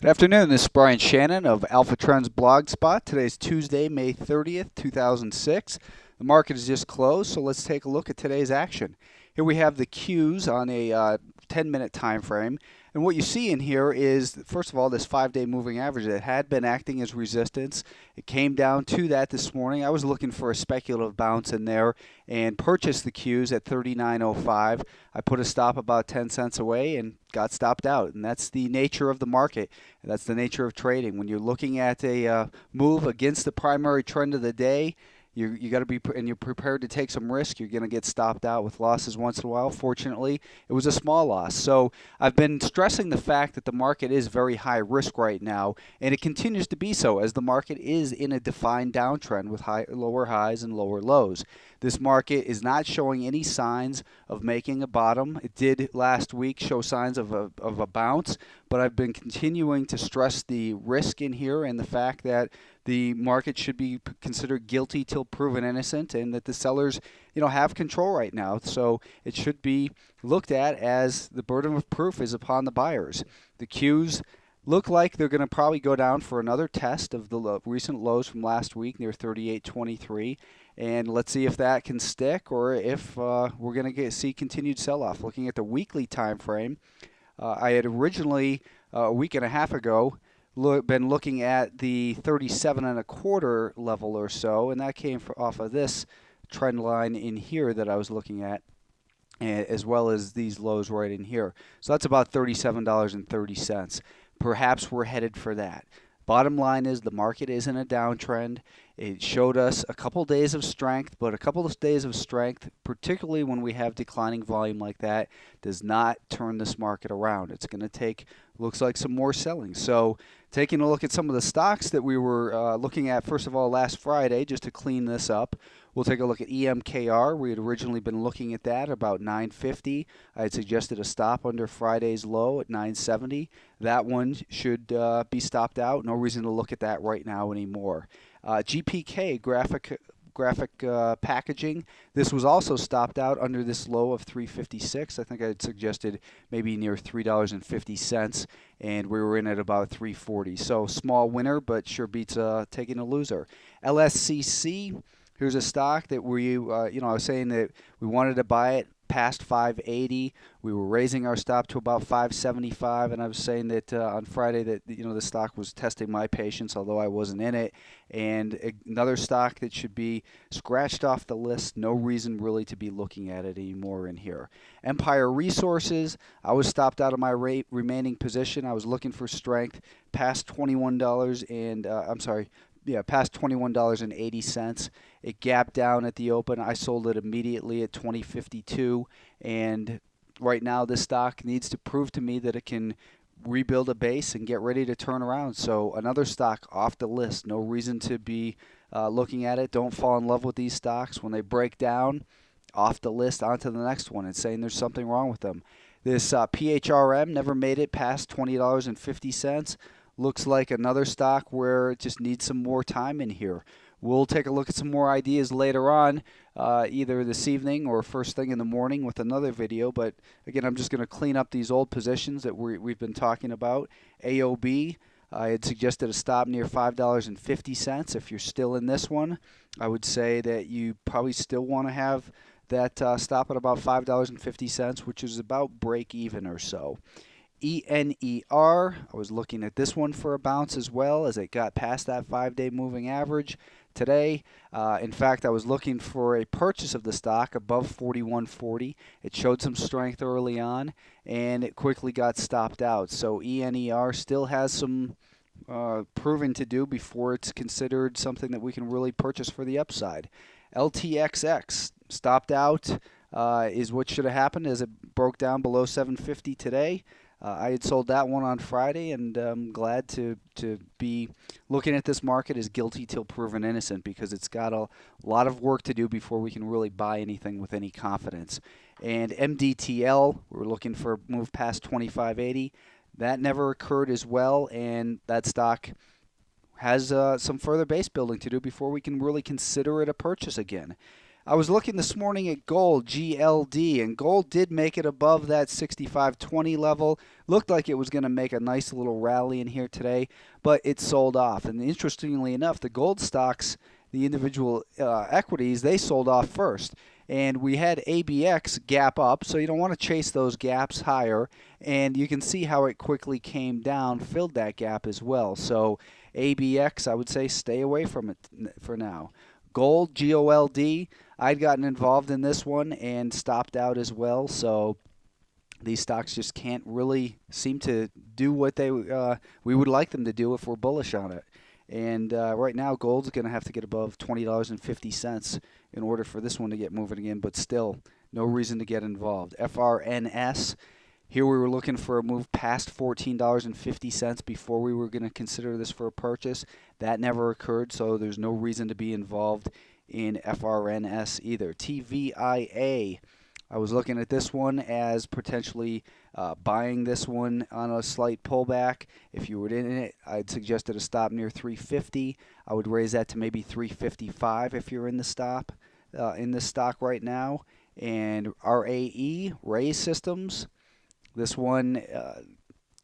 Good afternoon, this is Brian Shannon of Alpha Trends Blogspot. Today's Tuesday, May 30th, 2006. The market is just closed, so let's take a look at today's action. Here we have the Qs on a 10-minute time frame. And what you see in here is, first of all, this 5-day moving average that had been acting as resistance. It came down to that this morning. I was looking for a speculative bounce in there and purchased the Qs at 39.05. I put a stop about 10 cents away and got stopped out. And that's the nature of the market. That's the nature of trading. When you're looking at a move against the primary trend of the day, you got to be, and you're prepared to take some risk. You're going to get stopped out with losses once in a while. Fortunately, it was a small loss. So I've been stressing the fact that the market is very high risk right now, and it continues to be so as the market is in a defined downtrend with lower highs and lower lows. This market is not showing any signs of making a bottom. It did last week show signs of a bounce, but I've been continuing to stress the risk in here and the fact that the market should be considered guilty till proven innocent, and that the sellers, have control right now. So it should be looked at as the burden of proof is upon the buyers. The Qs look like they're going to probably go down for another test of the recent lows from last week near 38.23, and let's see if that can stick or if we're going to see continued sell-off. Looking at the weekly time frame, I had originally a week and a half ago been looking at the 37.25 level or so, and that came off of this trend line in here that I was looking at, as well as these lows right in here. So that's about $37.30. Perhaps we're headed for that. Bottom line is the market is in a downtrend. It showed us a couple days of strength, but a couple of days of strength, particularly when we have declining volume like that, does not turn this market around. It's going to take, looks like, some more selling. So taking a look at some of the stocks that we were looking at, first of all, last Friday, just to clean this up, we'll take a look at EMKR. We had originally been looking at that about 950. I had suggested a stop under Friday's low at 970. That one should be stopped out. No reason to look at that right now anymore. GPK, graphic packaging. This was also stopped out under this low of 356. I think I had suggested maybe near $3.50, and we were in at about 340. So small winner, but sure beats taking a loser. LSCC. Here's a stock that I was saying that we wanted to buy it past 580. We were raising our stop to about 575, and I was saying that on Friday that the stock was testing my patience, although I wasn't in it. And another stock that should be scratched off the list. No reason really to be looking at it anymore in here. Empire Resources. I was stopped out of my remaining position. I was looking for strength past $21 and past $21.80. It gapped down at the open. I sold it immediately at $20.52, and right now this stock needs to prove to me that it can rebuild a base and get ready to turn around. So another stock off the list. No reason to be looking at it. Don't fall in love with these stocks. When they break down, off the list, onto the next one, and saying there's something wrong with them. This PHRM never made it past $20.50. Looks like another stock where it just needs some more time in here. We'll take a look at some more ideas later on, either this evening or first thing in the morning with another video. But again, I'm just going to clean up these old positions that we've been talking about. AOB, I had suggested a stop near $5.50. If you're still in this one, I would say that you probably still want to have that stop at about $5.50, which is about break even or so. ENER, I was looking at this one for a bounce as well as it got past that 5-day moving average today. In fact, I was looking for a purchase of the stock above 41.40. It showed some strength early on, and it quickly got stopped out. So ENER still has some proving to do before it's considered something that we can really purchase for the upside. LTXX stopped out is what should have happened as it broke down below 750 today. I had sold that one on Friday, and I'm glad to be looking at this market as guilty till proven innocent, because it's got a lot of work to do before we can really buy anything with any confidence. And MDTL, we're looking for a move past 25.80. That never occurred as well, and that stock has some further base building to do before we can really consider it a purchase again. I was looking this morning at gold, GLD, and gold did make it above that 65.20 level. Looked like it was going to make a nice little rally in here today, but it sold off. And interestingly enough, the gold stocks, the individual equities, they sold off first. And we had ABX gap up, so you don't want to chase those gaps higher. And you can see how it quickly came down, filled that gap as well. So ABX, I would say stay away from it for now. Gold, GOLD, I'd gotten involved in this one and stopped out as well. So these stocks just can't really seem to do what we would like them to do if we're bullish on it. And right now, gold's going to have to get above $20.50 in order for this one to get moving again. But still, no reason to get involved. FRNS. Here we were looking for a move past $14.50 before we were going to consider this for a purchase. That never occurred, so there's no reason to be involved in FRNS either. TVIA. I was looking at this one as potentially buying this one on a slight pullback. If you were in it, I'd suggested a stop near 350. I would raise that to maybe 355 if you're in the stop in this stock right now. And RAE, Raise Systems. This one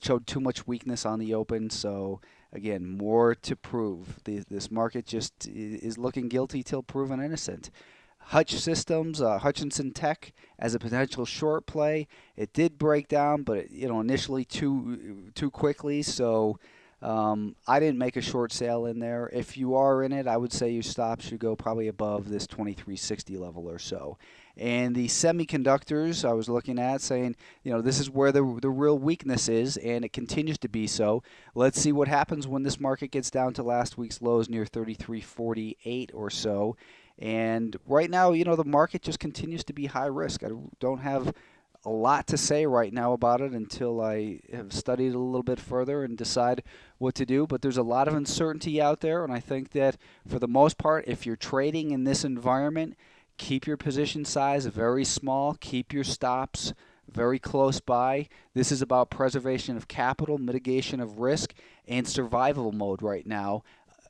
showed too much weakness on the open, so again, more to prove. This market just is looking guilty till proven innocent. Hutch Systems, Hutchinson Tech as a potential short play. It did break down, but initially too quickly. So I didn't make a short sale in there. If you are in it, I would say your stop should go probably above this 2360 level or so. And the semiconductors, I was looking at saying, this is where the real weakness is, and it continues to be so. Let's see what happens when this market gets down to last week's lows near 3348 or so. And right now, the market just continues to be high risk. I don't have a lot to say right now about it until I have studied a little bit further and decide what to do. But there's a lot of uncertainty out there, and I think that for the most part, if you're trading in this environment, keep your position size very small. Keep your stops very close by. This is about preservation of capital, mitigation of risk, and survival mode right now,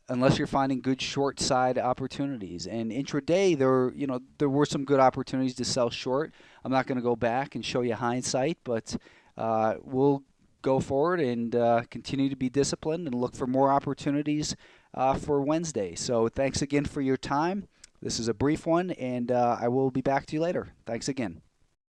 unless you're finding good short side opportunities. And intraday, there were some good opportunities to sell short. I'm not going to go back and show you hindsight, but we'll go forward and continue to be disciplined and look for more opportunities for Wednesday. So thanks again for your time. This is a brief one, and I will be back to you later. Thanks again.